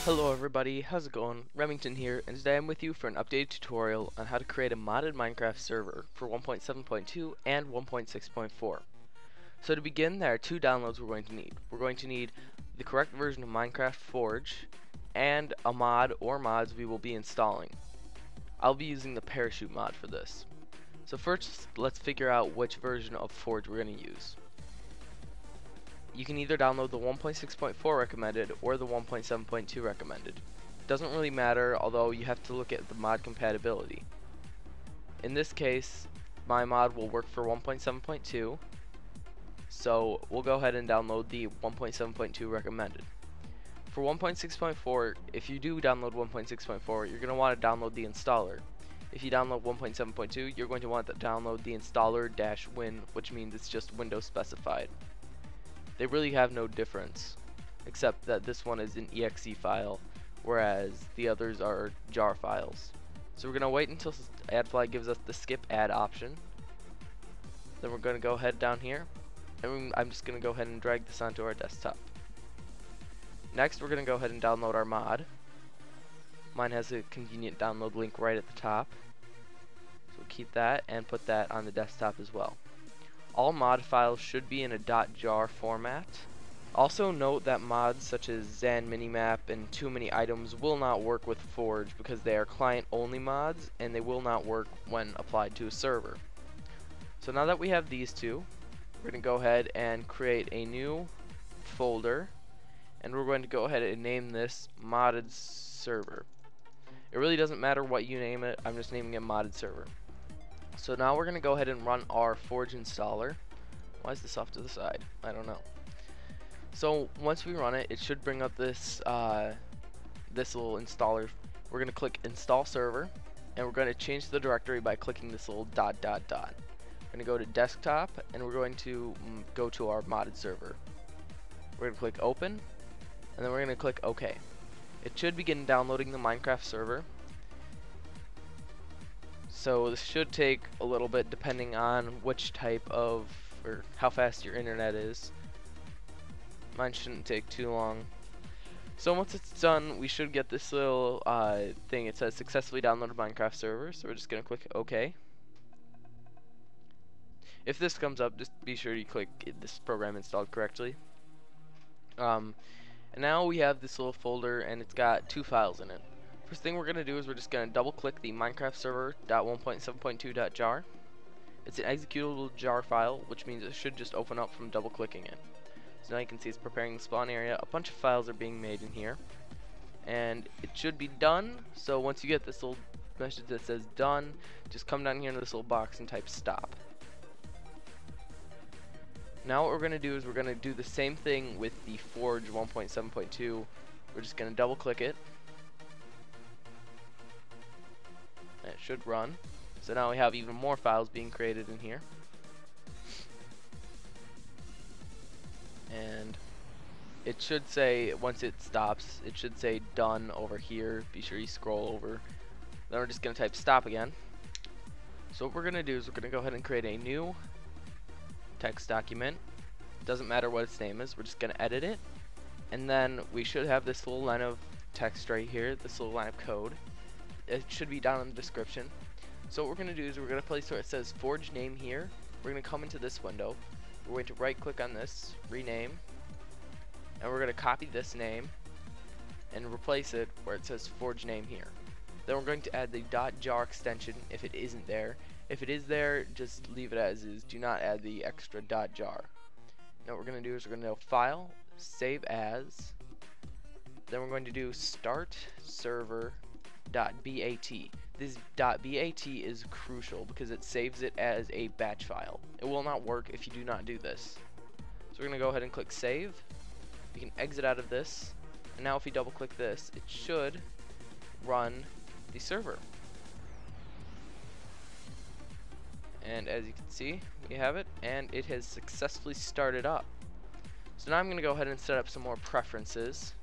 Hello everybody, how's it going? Remington here, and today I'm with you for an updated tutorial on how to create a modded Minecraft server for 1.7.2 and 1.6.4. So to begin, there are two downloads we're going to need. We're going to need the correct version of Minecraft Forge and a mod or mods we will be installing. I'll be using the parachute mod for this. So first, let's figure out which version of Forge we're going to use. You can either download the 1.6.4 recommended or the 1.7.2 recommended. Doesn't really matter, although you have to look at the mod compatibility. In this case, my mod will work for 1.7.2, so we'll go ahead and download the 1.7.2 recommended. For 1.6.4, if you do download 1.6.4, you're going to want to download the installer. If you download 1.7.2, you're going to want to download the installer-win, which means it's just Windows specified. They really have no difference, except that this one is an exe file, whereas the others are jar files. So we're going to wait until AdFly gives us the skip add option. Then we're going to go ahead down here, and I'm just going to go ahead and drag this onto our desktop. Next, we're going to go ahead and download our mod. Mine has a convenient download link right at the top. So we'll keep that and put that on the desktop as well. All mod files should be in a .jar format. Also note that mods such as Zan Minimap and Too Many Items will not work with Forge because they are client-only mods and they will not work when applied to a server. So now that we have these two, we're going to go ahead and create a new folder, and we're going to go ahead and name this modded server. It really doesn't matter what you name it, I'm just naming it modded server. So now we're going to go ahead and run our Forge installer. Why is this off to the side? I don't know. So once we run it, it should bring up this this little installer. We're going to click install server, and we're going to change the directory by clicking this little dot. We're going to go to desktop, and we're going to go to our modded server. We're going to click open, and then we're going to click OK. It should begin downloading the Minecraft server. So this should take a little bit depending on which type of, or how fast your internet is. Mine shouldn't take too long. So once it's done, we should get this little thing. It says successfully downloaded Minecraft server. So we're just going to click OK. If this comes up, just be sure you click get this program installed correctly. And now we have this little folder, and it's got two files in it. First thing we're going to do is we're just going to double click the Minecraft server.1.7.2.jar. It's an executable jar file, which means it should just open up from double clicking it. So now you can see it's preparing the spawn area. A bunch of files are being made in here, and it should be done. So once you get this little message that says done, just come down here into this little box and type stop. Now what we're going to do is we're going to do the same thing with the Forge 1.7.2. We're just going to double click it. It should run. So now we have even more files being created in here. And it should say, once it stops, it should say done over here. Be sure you scroll over. Then we're just going to type stop again. So what we're going to do is we're going to go ahead and create a new text document. Doesn't matter what its name is, we're just going to edit it. And then we should have this little line of text right here, this little line of code. It should be down in the description. So what we're going to do is we're going to place where it says Forge name here. We're going to come into this window. We're going to right click on this, rename, and we're going to copy this name and replace it where it says Forge name here. Then we're going to add the .jar extension if it isn't there. If it is there, just leave it as is. Do not add the extra .jar. Now what we're going to do is we're going to go File, Save As. Then we're going to do Start Server .bat. This .bat is crucial because it saves it as a batch file. It will not work if you do not do this. So we're going to go ahead and click save. You can exit out of this, and now if you double click this, it should run the server. And as you can see, we have it, and it has successfully started up. So now I'm going to go ahead and set up some more preferences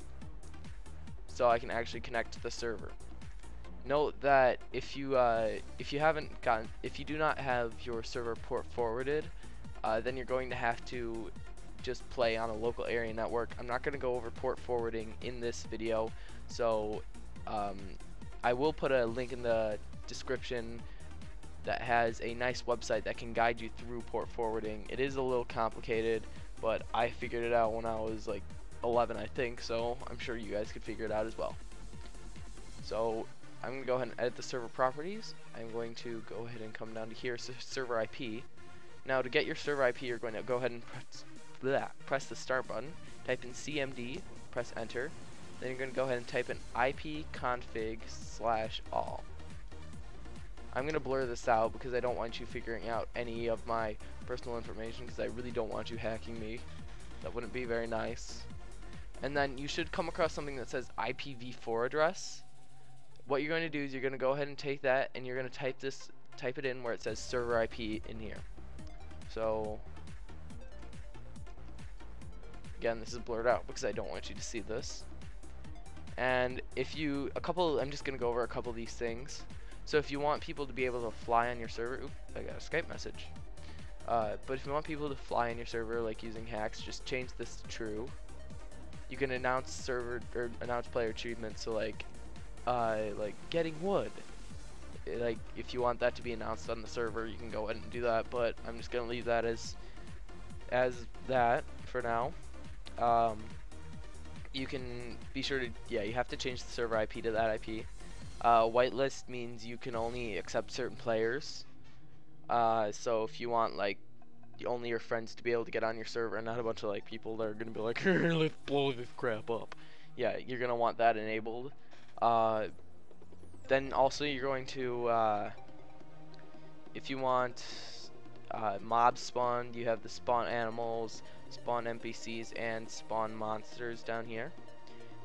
so I can actually connect to the server. Note that if you do not have your server port forwarded, then you're going to have to just play on a local area network. I'm not going to go over port forwarding in this video, So I will put a link in the description that has a nice website that can guide you through port forwarding. It is a little complicated, but I figured it out when I was like 11, I think, so I'm sure you guys could figure it out as well. So I'm going to go ahead and edit the server properties. I'm going to go ahead and come down to here, so server IP. Now to get your server IP, you're going to go ahead and press the start button, type in CMD, press enter, then you're going to go ahead and type in ipconfig/all. I'm going to blur this out because I don't want you figuring out any of my personal information, because I really don't want you hacking me. That wouldn't be very nice. And then you should come across something that says IPv4 address. What you're going to do is you're going to go ahead and take that and you're going to type it in where it says server IP in here. So again, this is blurred out because I don't want you to see this. And if you, I'm just going to go over a couple of these things. So if you want people to be able to fly on your server, oops, I got a Skype message. But if you want people to fly on your server, like using hacks, just change this to true. You can announce server or announce player achievements, so like getting wood. Like if you want that to be announced on the server, you can go ahead and do that. But I'm just gonna leave that as that for now. You can be sure to you have to change the server IP to that IP. Whitelist means you can only accept certain players. So if you want like only your friends to be able to get on your server and not a bunch of like people that are gonna be like, let's blow this crap up. Yeah, you're gonna want that enabled. Then also you're going to if you want mobs spawned, you have the spawn animals, spawn NPCs, and spawn monsters down here.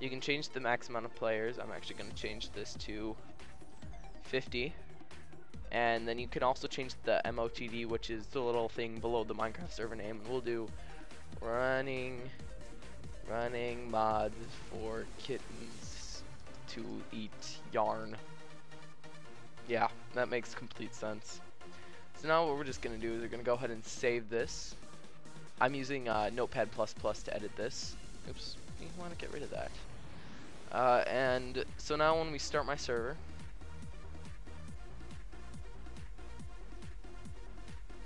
You can change the max amount of players. I'm actually going to change this to 50. And then you can also change the MOTD, which is the little thing below the Minecraft server name. And we'll do running mods for kittens to eat yarn. Yeah, that makes complete sense. So now what we're just going to do is we're going to go ahead and save this. I'm using Notepad++ to edit this. Oops, you want to get rid of that. And so now when we start my server,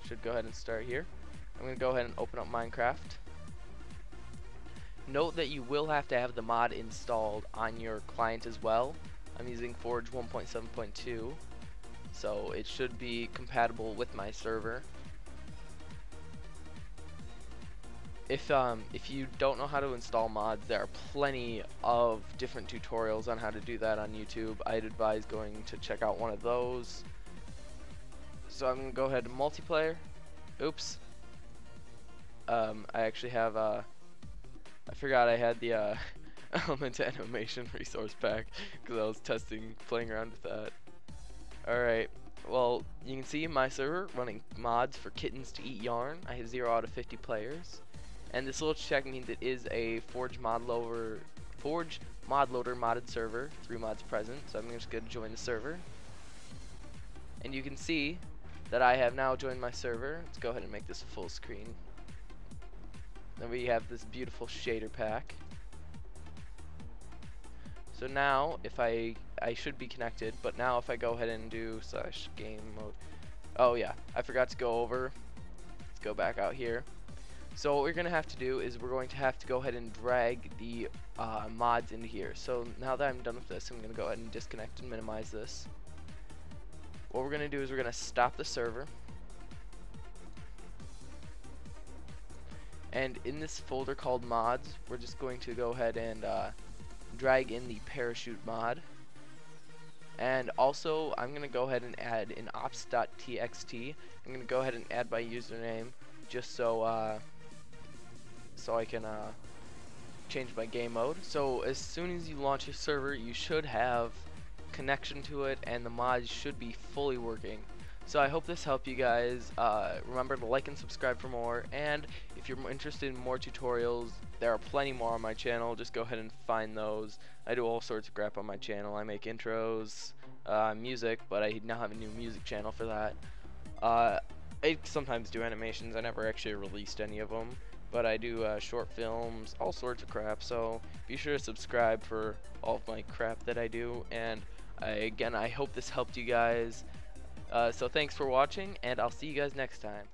should go ahead and start here. I'm going to go ahead and open up Minecraft. Note that you will have to have the mod installed on your client as well. I'm using Forge 1.7.2, so it should be compatible with my server. If you don't know how to install mods, there are plenty of different tutorials on how to do that on YouTube. I'd advise going to check out one of those. So I'm going to go ahead to multiplayer. Oops. I actually have I forgot I had the element animation resource pack because I was playing around with that. Alright, well, you can see my server running mods for kittens to eat yarn. I have 0 out of 50 players. And this little check means it is a Forge mod loader modded server, 3 mods present. So I'm just going to join the server. And you can see that I have now joined my server. Let's go ahead and make this full screen. Then we have this beautiful shader pack. So now if I should be connected, but now if I go ahead and do /game mode. Oh yeah, I forgot to go over. Let's go back out here. So what we're going to have to do is we're going to have to go ahead and drag the mods into here. So now that I'm done with this, I'm going to go ahead and disconnect and minimize this. What we're going to do is we're going to stop the server. And in this folder called mods, we're just going to go ahead and drag in the parachute mod. And also, I'm going to go ahead and add in ops.txt. I'm going to go ahead and add my username just so so I can change my game mode. So as soon as you launch your server, you should have connection to it and the mods should be fully working. So I hope this helped you guys. Remember to like and subscribe for more, and if you're interested in more tutorials, there are plenty more on my channel. Just go ahead and find those. I do all sorts of crap on my channel. I make intros, music, but I now have a new music channel for that. I sometimes do animations. I never actually released any of them, but I do short films, all sorts of crap. So be sure to subscribe for all of my crap that I do. And again, I hope this helped you guys. So thanks for watching, and I'll see you guys next time.